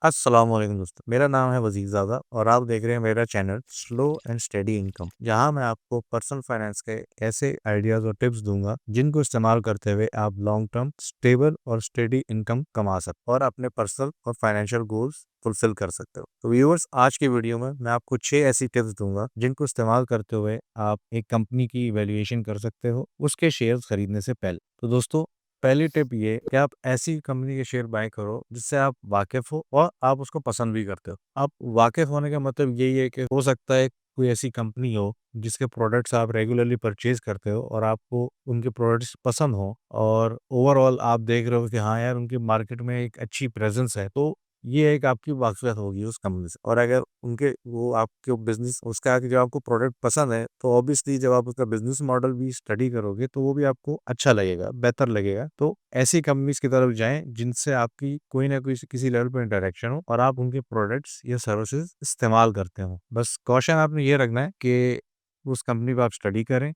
अस्सलाम वालेकुम दोस्तों, मेरा नाम है वज़ीर ज़ादा और आप देख रहे हैं मेरा channel slow and steady income, जहां मैं आपको पर्सनल फाइनेंस के ऐसे आइडियाज़ और टिप्स दूंगा जिनको इस्तेमाल करते हुए आप लॉन्ग टर्म स्टेबल और स्टेडी इनकम कमा सकते हो और अपने पर्सनल और फाइनेंशियल गोल्स फुलफिल कर सकते हो। तो व्यूअर्स, आज की वीडियो में मैं आपको 6 ऐसी टिप्स दूंगा जिनको इस्तेमाल करते हुए आप एक कंपनी की वैल्यूएशन कर सकते हो उसके शेयर्स खरीदने से पहले। तो दोस्तों, पहली टिप ये कि आप ऐसी कंपनी के शेयर बाय करो जिससे आप वाकिफ हो और आप उसको पसंद भी करते हो। आप वाकिफ होने का मतलब यही है कि हो सकता है कोई ऐसी कंपनी हो जिसके प्रोडक्ट्स आप रेगुलरली परचेज करते हो और आपको उनके प्रोडक्ट्स पसंद हो और ओवरऑल आप देख रहे हो कि हाँ यार, उनकी मार्केट में एक अच्छी प्रेजेंस है, तो ये एक आपकी वाकफियत होगी उस कंपनी से। और अगर उनके वो आपके बिजनेस उसका जब आपको प्रोडक्ट पसंद है तो ऑब्वियसली जब आप उसका बिजनेस मॉडल भी स्टडी करोगे तो वो भी आपको अच्छा लगेगा, बेहतर लगेगा। तो ऐसी कंपनीज की तरफ जाएं जिनसे आपकी कोई ना कोई किसी लेवल पर इंटरेक्शन हो और आप उनके प्रोडक्ट्स या सर्विसेज इस्तेमाल करते हो। बस कॉशन आपने ये रखना है कि उस कंपनी को आप स्टडी करें।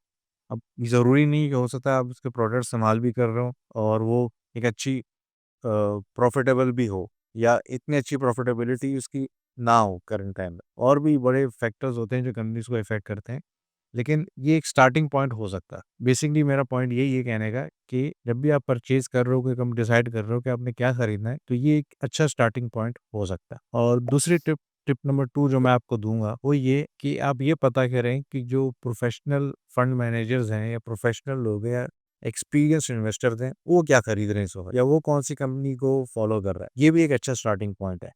अब ज़रूरी नहीं कि हो सकता है आप उसके प्रोडक्ट इस्तेमाल भी कर रहे हो और वो एक अच्छी प्रॉफिटेबल भी हो या इतनी अच्छी प्रॉफिटेबिलिटी उसकी ना हो करंट टाइम में। और भी बड़े फैक्टर्स होते हैं जो कंपनीज को इफेक्ट करते हैं, लेकिन ये एक स्टार्टिंग पॉइंट हो सकता है। बेसिकली मेरा पॉइंट यही है कहने का कि जब भी आप परचेज कर रहे हो, कोई कम डिसाइड कर रहे हो कि आपने क्या खरीदना है, तो ये एक अच्छा स्टार्टिंग पॉइंट हो सकता है। और दूसरी टिप टिप नंबर 2 जो मैं आपको दूंगा वो ये कि आप ये पता करें कि जो प्रोफेशनल फंड मैनेजर्स हैं या प्रोफेशनल लोग हैं या एक्सपीरियंस इन्वेस्टर्स हैं, वो क्या खरीद रहे हैं इस वक्त या वो कौन सी कंपनी को फॉलो कर रहा है। ये भी एक अच्छा स्टार्टिंग पॉइंट है।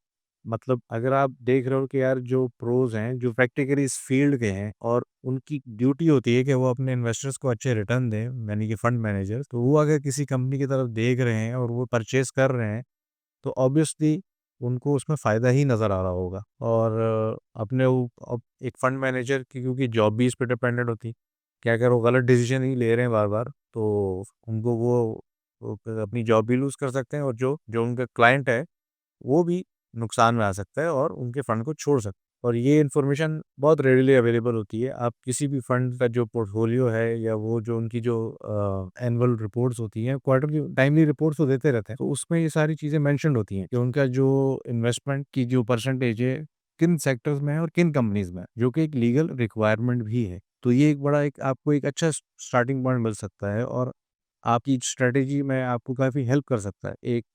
मतलब अगर आप देख रहे हो कि यार जो प्रोज हैं जो प्रैक्टिकली इस फील्ड के हैं और उनकी ड्यूटी होती है कि वो अपने इन्वेस्टर्स को अच्छे रिटर्न दें, यानी कि फंड मैनेजर, तो वो अगर किसी कंपनी की तरफ देख रहे हैं और वो परचेज कर रहे हैं तो ऑब्वियसली उनको उसमें फ़ायदा ही नज़र आ रहा होगा। और अपने अब एक फंड मैनेजर की क्योंकि जॉब भी इस पे डिपेंडेंट होती है कि अगर वो गलत डिसीजन ही ले रहे हैं बार बार तो उनको वो फिर अपनी जॉब भी लूज़ कर सकते हैं और जो जो उनका क्लाइंट है वो भी नुकसान में आ सकता है और उनके फंड को छोड़ सकता है। और ये इन्फॉर्मेशन बहुत रेडिली अवेलेबल होती है। आप किसी भी फंड का जो पोर्टफोलियो है या वो जो उनकी जो एनुअल रिपोर्ट्स होती हैं, क्वार्टर की टाइमली रिपोर्ट्स तो देते रहते हैं, तो उसमें ये सारी चीज़ें मेंशन्ड होती हैं कि उनका जो इन्वेस्टमेंट की जो परसेंटेज है किन सेक्टर्स में है और किन कंपनीज में है, जो कि एक लीगल रिक्वायरमेंट भी है। तो ये एक बड़ा एक आपको एक अच्छा स्टार्टिंग पॉइंट मिल सकता है और आपकी स्ट्रैटेजी में आपको काफ़ी हेल्प कर सकता है एक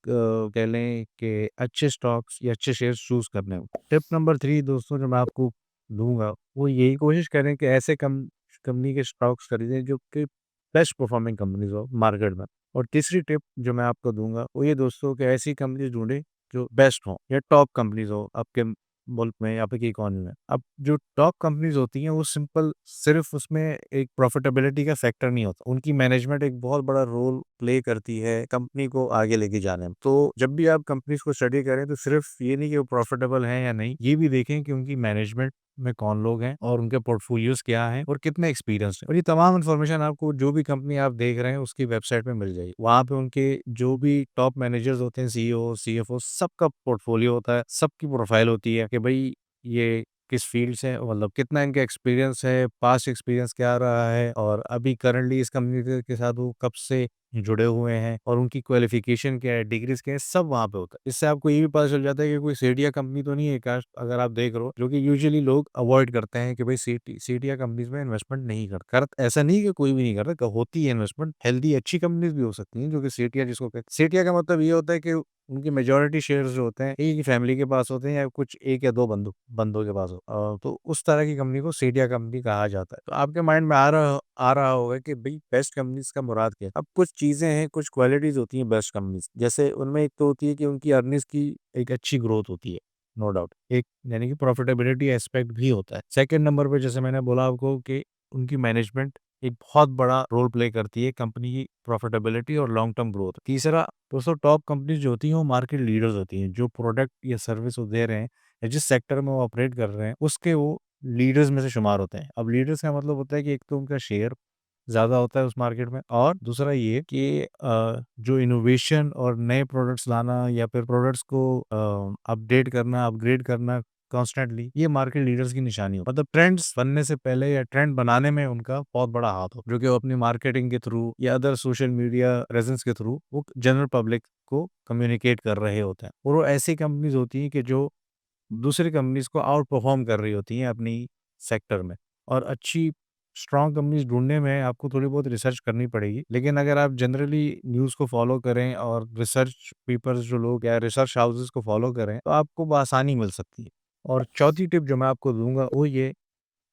कह लें कि अच्छे स्टॉक्स या अच्छे शेयर्स चूज़ करने में। टिप नंबर 3 दोस्तों जो मैं आपको दूँगा, वो यही कोशिश करें कि ऐसे कंपनी के स्टॉक्स खरीदें जो कि बेस्ट परफॉर्मिंग कंपनीज़ हो मार्केट में। और तीसरी टिप जो मैं आपको दूँगा, वो ये दोस्तों कि ऐसी कंपनीज़ ढूँढें जो बेस्ट हों या टॉप कंपनीज़ हो आपके मुल्क में या आपकी इकोनॉमी में। अब जो टॉप कंपनीज़ होती हैं वो सिंपल सिर्फ़ उसमें एक प्रॉफ़िटेबिलिटी का फैक्टर नहीं होता। उनकी मैनेजमेंट एक बहुत बड़ा रोल प्ले करती है कंपनी को आगे लेके जाने में। तो जब भी आप कंपनीज़ को स्टडी करें तो सिर्फ़ ये नहीं कि वो प्रॉफ़िटेबल हैं या नहीं, ये भी देखें कि उनकी मैनेजमेंट में कौन लोग हैं और उनके पोर्टफोलियोज़ क्या हैं और कितने एक्सपीरियंस्ड हैं। और ये तमाम इन्फॉर्मेशन आपको जो भी कंपनी आप देख रहे हैं उसकी वेबसाइट पे मिल जाएगी। वहाँ पे उनके जो भी टॉप मैनेजर्स होते हैं, सीईओ, सीएफओ, सबका पोर्टफोलियो होता है, सबकी प्रोफाइल होती है कि भई ये किस फील्ड से मतलब कितना इनका एक्सपीरियंस है, पास्ट एक्सपीरियंस क्या रहा है और अभी करंटली इस कंपनी के साथ वो कब से जुड़े हुए हैं और उनकी क्वालिफिकेशन क्या है, डिग्रीज़ क्या है, सब वहाँ पे होता है। इससे आपको ये भी पता चल जाता है कि कोई सेठिया कंपनी तो नहीं है काश अगर आप देख रहे हो, जो कि यूजुअली लोग अवॉइड करते हैं कि भाई सेठिया कंपनीज़ में इन्वेस्टमेंट नहीं ऐसा नहीं कि कोई भी नहीं करता, होती है इन्वेस्टमेंट, हेल्दी अच्छी कंपनीज़ भी हो सकती हैं जो कि सेठिया जिसको कहते हैं। सेठिया का मतलब ये होता है कि उनकी मेजॉरिटी शेयर्स जो होते हैं एक ही फैमिली के पास होते हैं या कुछ 1 या 2 बंदों के पास हो। तो उस तरह की कंपनी को सेठिया कंपनी कहा जाता है। तो आपके माइंड में आ रहा होगा कि भई बेस्ट कंपनीज़ का मुराद क्या है? अब कुछ चीज़ें हैं, कुछ क्वालिटीज़ होती हैं बेस्ट कंपनीज़ जैसे उनमें एक तो होती है कि उनकी अर्निंग्स की एक अच्छी ग्रोथ होती है, नो डाउट। एक यानी कि प्रॉफिटेबिलिटी एस्पेक्ट भी होता है। सेकंड नंबर पे जैसे मैंने बोला आपको कि उनकी मैनेजमेंट एक बहुत बड़ा रोल प्ले करती है कंपनी की प्रॉफिटेबिलिटी और लॉन्ग टर्म ग्रोथ। तीसरा दोस्तों, टॉप कंपनीज जो होती हैं वो मार्केट लीडर्स होती हैं, जो प्रोडक्ट या सर्विस वो दे रहे हैं या जिस सेक्टर में वो ऑपरेट कर रहे हैं उसके वो लीडर्स में से शुमार होते हैं। अब लीडर्स का मतलब होता है कि एक तो उनका शेयर ज़्यादा होता है उस मार्केट में और दूसरा ये कि जो इनोवेशन और नए प्रोडक्ट्स लाना या फिर प्रोडक्ट्स को अपडेट करना, अपग्रेड करना कॉन्स्टेंटली, ये मार्केट लीडर्स की निशानी हो। मतलब ट्रेंड्स बनने से पहले या ट्रेंड बनाने में उनका बहुत बड़ा हाथ हो, जो कि वो अपनी मार्केटिंग के थ्रू या अदर सोशल मीडिया प्रेजेंस के थ्रू वो जनरल पब्लिक को कम्युनिकेट कर रहे होते हैं। और वो ऐसी कंपनीज होती हैं कि जो दूसरी कंपनीज को आउट परफॉर्म कर रही होती हैं अपनी सेक्टर में। और अच्छी स्ट्रॉन्ग कंपनीज ढूंढने में आपको थोड़ी बहुत रिसर्च करनी पड़ेगी, लेकिन अगर आप जनरली न्यूज़ को फॉलो करें और रिसर्च पेपर्स जो लोग या रिसर्च हाउसेस को फॉलो करें तो आपको बआसानी मिल सकती है। और चौथी टिप जो मैं आपको दूंगा वो ये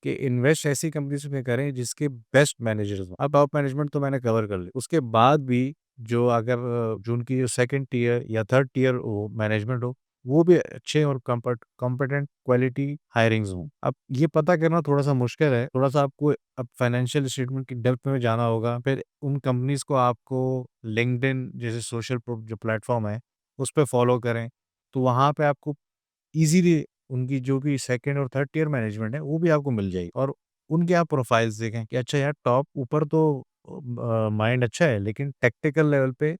कि इन्वेस्ट ऐसी कंपनीज में करें जिसके बेस्ट मैनेजर्स हों। अब टॉप मैनेजमेंट तो मैंने कवर कर ली, उसके बाद भी जो अगर जो उनकी जो सेकंड टियर या थर्ड टियर हो मैनेजमेंट हो, वो भी अच्छे और कॉम्पिटेंट क्वालिटी हायरिंग्स हों। अब ये पता करना थोड़ा सा मुश्किल है, थोड़ा सा आपको अब फाइनेंशियल स्टेटमेंट की डेप्थ में जाना होगा। फिर उन कंपनीज को आपको लिंक्डइन जैसे सोशल जो प्लेटफॉर्म है उस पर फॉलो करें, तो वहाँ पे आपको ईज़िली उनकी जो भी सेकंड और थर्ड टियर मैनेजमेंट है, वो भी आपको मिल जाएगी। और उनके आप प्रोफाइल्स देखें कि अच्छा यार टॉप ऊपर तो माइंड अच्छा है, लेकिन टेक्निकल लेवल पे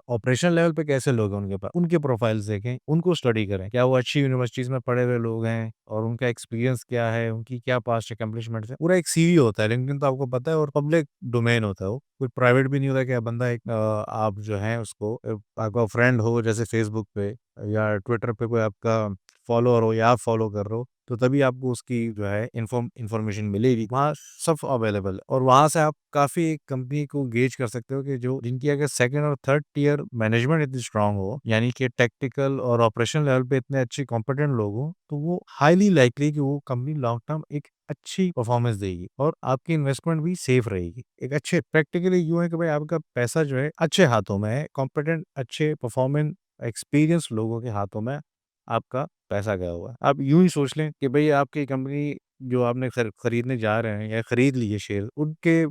ऑपरेशनल लेवल पे कैसे लोग हैं उनके पास, उनके प्रोफाइल्स देखें, उनको स्टडी करें। क्या वो अच्छी यूनिवर्सिटीज़ में पढ़े हुए लोग हैं और उनका एक्सपीरियंस क्या है, उनकी क्या पास्ट अकम्प्लिशमेंट्स है। पूरा एक सीवी होता है, लिंक्डइन तो आपको पता है और पब्लिक डोमेन होता है वो, कोई प्राइवेट भी नहीं होता कि बंदा एक आप जो है उसको आपका फ्रेंड हो जैसे फेसबुक पे या ट्विटर पे कोई आपका फॉलोअर हो या आप फॉलो कर रहे हो, तो तभी आपको उसकी जो है इन्फॉर्मेशन मिलेगी। वहाँ सब अवेलेबल है और वहाँ से आप काफ़ी कंपनी को गेज कर सकते हो कि जो जिनकी अगर सेकंड और थर्ड टियर मैनेजमेंट इतनी स्ट्रांग हो, यानी कि टेक्निकल और ऑपरेशनल लेवल पे इतने अच्छे कॉम्पिटेंट लोग हो, तो वो हाईली लाइकली कि वो कंपनी लॉन्ग टर्म एक अच्छी परफॉर्मेंस देगी और आपकी इन्वेस्टमेंट भी सेफ रहेगी। एक अच्छे प्रैक्टिकली यूँ है कि भाई आपका पैसा जो है अच्छे हाथों में है, कॉम्पिटेंट अच्छे परफॉर्मेंस एक्सपीरियंस लोगों के हाथों में आपका पैसा गया हुआ है। आप यूँ ही सोच लें कि भई आपकी कंपनी जो आपने खरीदने जा रहे हैं या खरीद लिए शेयर, उनके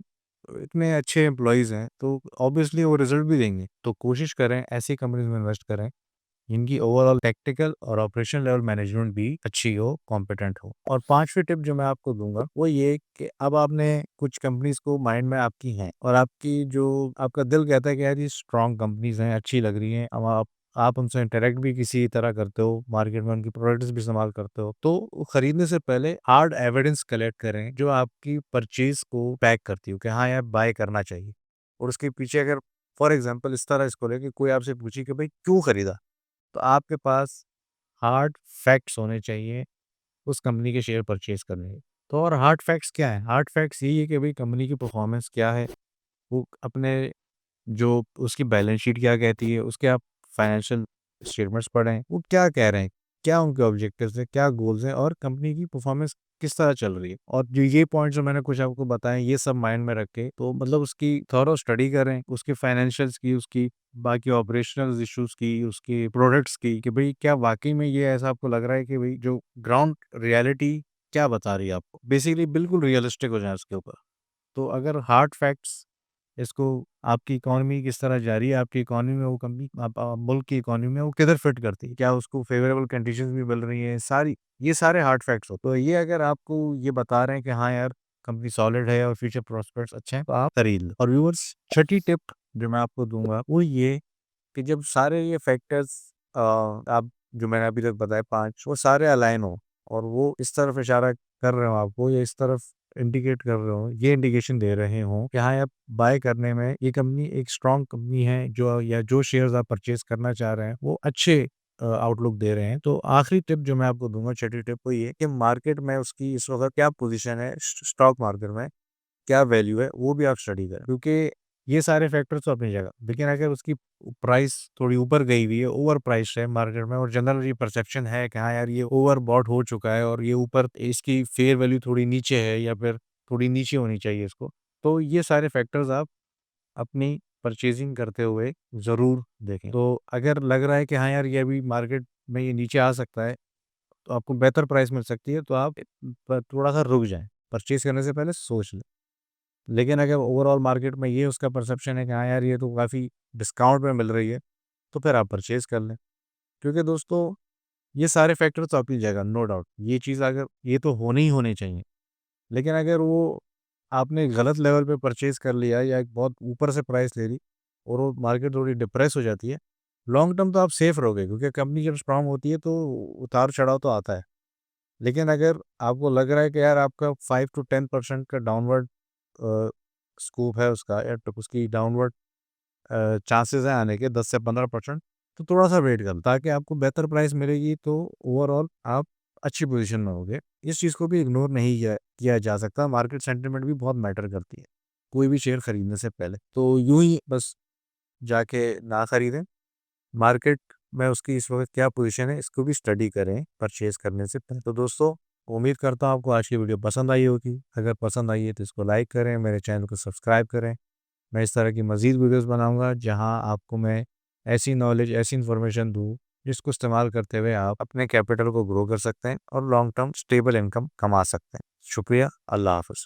इतने अच्छे एम्प्लॉइज़ हैं, तो ऑब्वियसली वो रिज़ल्ट भी देंगे। तो कोशिश करें ऐसी कंपनीज़ में इन्वेस्ट करें, जिनकी ओवरऑल टेक्निकल और ऑपरेशनल लेवल मैनेजमेंट भी अच्छी हो, कॉम्पिटेंट हो। और 5वीं टिप जो मैं आपको दूँगा, वो ये कि अब आपने कुछ कंपनीज़ को माइंड में आपकी हैं और आपकी जो आपका दिल कहता है कि यार ये स्ट्रॉन्ग कंपनीज़ हैं, अच्छी लग रही हैं। अब आप उनसे इंटरैक्ट भी किसी तरह करते हो, मार्केट में उनकी प्रोडक्ट्स भी इस्तेमाल करते हो, तो खरीदने से पहले हार्ड एविडेंस कलेक्ट करें, जो आपकी परचेज़ को बैक करती हो कि हाँ यार बाय करना चाहिए। और उसके पीछे अगर फॉर एग्ज़ाम्पल इस तरह इसको लें कि कोई आपसे पूछे कि भाई क्यों खरीदा? तो आपके पास हार्ड फैक्ट्स होने चाहिए उस कंपनी के शेयर परचेज़ करने के। तो और हार्ड फैक्ट्स क्या हैं? हार्ड फैक्ट्स यही है कि भई कंपनी की परफ़ॉर्मेंस क्या है? वो अपने जो उसकी बैलेंस शीट क्या कहती है? उसके आप फाइनेंशियल स्टेटमेंट्स पढ़ें, वो क्या कह रहे हैं? क्या उनके ऑब्जेक्टिव्स हैं? क्या गोल्स हैं? और कंपनी की परफ़ॉर्मेंस किस तरह चल रही है? और जो ये पॉइंट्स जो मैंने कुछ आपको बताए, ये सब माइंड में रख के तो मतलब उसकी थॉरो स्टडी करें, उसके फाइनेंशियल्स की, उसकी बाकी ऑपरेशनल इश्यूज़ की, उसकी प्रोडक्ट्स की कि भई क्या वाक़ई में ये ऐसा आपको लग रहा है कि भई जो ग्राउंड रियलिटी क्या बता रही है आपको? बेसिकली बिल्कुल रियलिस्टिक हो जाएँ उसके ऊपर। तो अगर हार्ड फैक्ट्स इसको आपकी इकोनॉमी किस तरह जा रही है, आपकी इकोनॉमी में वो कंपनी मुल्क की इकोनॉमी में वो किधर फिट करती है? क्या उसको फ़ेवरेबल कंडीशंस भी मिल रही हैं? ये सारे हार्ड फैक्ट्स होते हैं। तो ये अगर आपको ये बता रहे हैं कि हाँ यार, कंपनी सॉलिड है और फ्यूचर प्रॉस्पेक्ट्स अच्छे हैं, तो आप खरीद लो। और व्यूअर्स, छठी टिप जो मैं आपको दूँगा, वो ये कि जब सारे ये फैक्टर्स आप जो मैंने अभी तक बताए 5 वो सारे अलाइन हो और वो इस तरफ इशारा कर रहे हो आपको या इस तरफ इंडिकेट कर रहे हो, ये इंडिकेशन दे रहे हों कि हाँ, आप बाय करने में ये कंपनी एक स्ट्रॉन्ग कंपनी है जो या जो शेयर्स आप परचेज़ करना चाह रहे हैं, वो अच्छे आउटलुक दे रहे हैं। तो आखिरी टिप जो मैं आपको दूँगा, छठी टिप वो ये है कि मार्केट में उसकी इस वक़्त क्या पोज़ीशन है, स्टॉक मार्केट में क्या वैल्यू है, वो भी आप स्टडी करें। क्योंकि ये सारे फैक्टर्स तो अपनी जगह, लेकिन अगर उसकी प्राइस थोड़ी ऊपर गई हुई है, ओवर प्राइस्ड है मार्केट में और जनरल ये परसेप्शन है कि हाँ यार ये ओवर बॉट हो चुका है और ये ऊपर इसकी फेयर वैल्यू थोड़ी नीचे है या फिर थोड़ी नीचे होनी चाहिए इसको। तो ये सारे फैक्टर्स आप अपनी परचेज़िंग करते हुए ज़रूर देखें। तो अगर लग रहा है कि हाँ यार ये अभी मार्केट में ये नीचे आ सकता है, तो आपको बेहतर प्राइस मिल सकती है, तो आप थोड़ा-सा रुक जाएँ। परचेज़ करने से पहले सोच लें। लेकिन अगर ओवरऑल मार्केट में ये उसका परसेप्शन है कि हाँ यार ये तो काफ़ी डिस्काउंट में मिल रही है, तो फिर आप परचेज़ कर लें। क्योंकि दोस्तों ये सारे फैक्टर्स तो आपकी जगह नो डाउट ये चीज़ अगर ये तो होने ही होने चाहिए। लेकिन अगर वो आपने गलत लेवल पे परचेज़ कर लिया या एक बहुत ऊपर से प्राइस ले ली और वो मार्केट थोड़ी डिप्रेस हो जाती है, लॉन्ग टर्म तो आप सेफ रहोगे क्योंकि कंपनी जब स्ट्रॉन्ग होती है तो उतार-चढ़ाव तो आता है। लेकिन अगर आपको लग रहा है कि यार आपका 5 to 10% का डाउनवर्ड स्कोप है उसका, या तो उसकी डाउनवर्ड चांसेस हैं आने के 10 से 15%, तो थोड़ा-सा वेट करो ताकि आपको बेहतर प्राइस मिलेगी, तो ओवरऑल आप अच्छी पोज़ीशन में होगे। इस चीज़ को भी इग्नोर नहीं किया किया जा सकता, मार्केट सेंटिमेंट भी बहुत मैटर करती है, कोई भी शेयर खरीदने से पहले। तो यूँ ही बस जाके ना खरीदें, मार्केट में उसकी इस वक़्त क्या पोज़ीशन है, इसको भी स्टडी करें परचेज़ करने से पहले। तो दोस्तों, उम्मीद करता हूँ आपको आज की वीडियो पसंद आई होगी। अगर पसंद आई है तो इसको लाइक करें, मेरे चैनल को सब्सक्राइब करें। मैं इस तरह की मज़ीद वीडियोज़ बनाऊँगा जहाँ आपको मैं ऐसी नॉलेज, ऐसी इन्फॉर्मेशन दूँ जिसको इस्तेमाल करते हुए आप अपने कैपिटल को ग्रो कर सकते हैं और लॉन्ग टर्म स्टेबल इनकम कमा सकते हैं। शुक्रिया, अल्लाह हाफ़िज़।